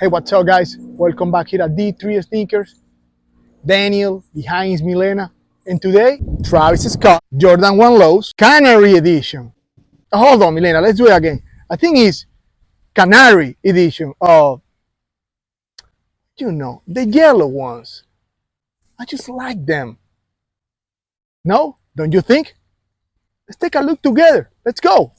Hey, what's up, guys? Welcome back here at D3 Sneakers. Daniel, behind is Milena. And today, Travis Scott, Jordan 1 Lows, Canary Edition. Hold on, Milena, let's do it again. I think it's Canary Edition of, the yellow ones. I just like them. No? Don't you think? Let's take a look together. Let's go.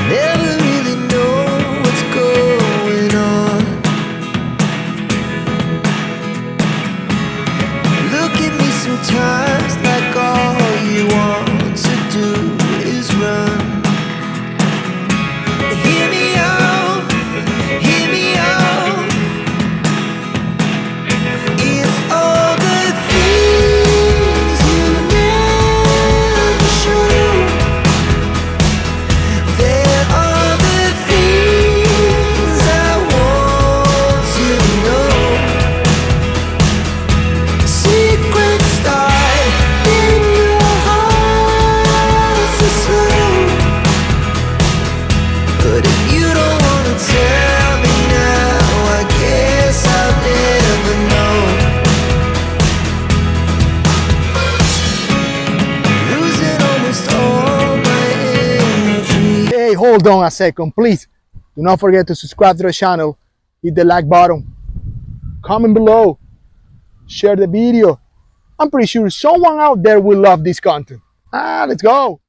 Never really know what's going on. Look at me sometimes like all you want to do is run. Hear me out, hear me out. If all the things you never show, there are the things I want to know. Secrets start in your heart so slow. But if you don't wanna tell me now, I guess I'll never know. Losing almost all my energy. Hey, hold on a second, please. Do not forget to subscribe to the channel, hit the like button, comment below, share the video. I'm pretty sure someone out there will love this content. Let's go.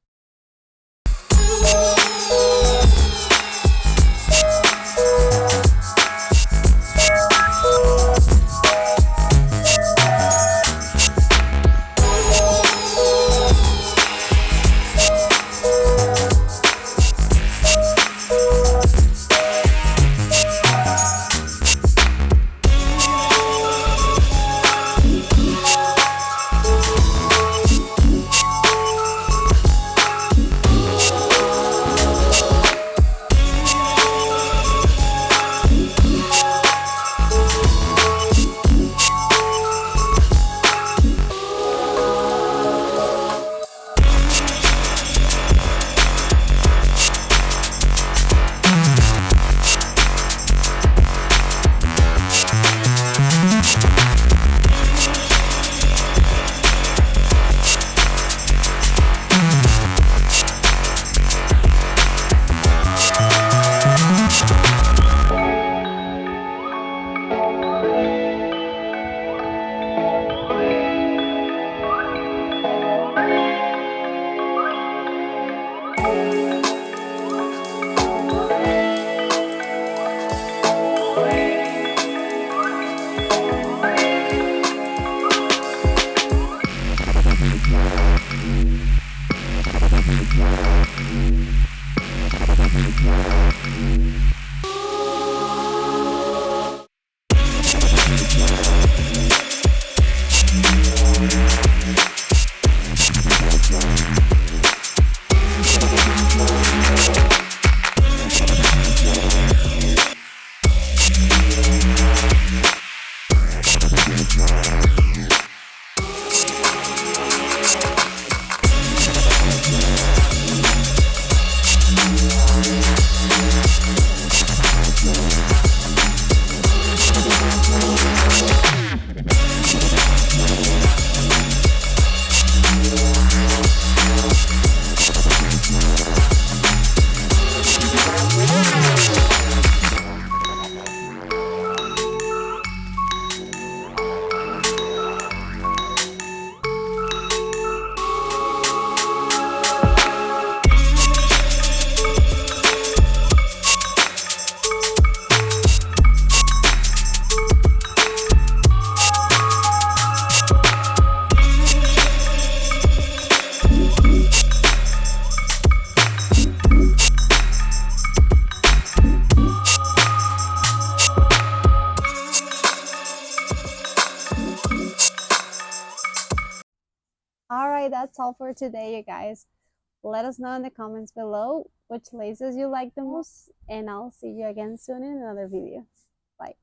Alright, that's all for today, you guys. Let us know in the comments below which laces you like the most, and I'll see you again soon in another video. Bye.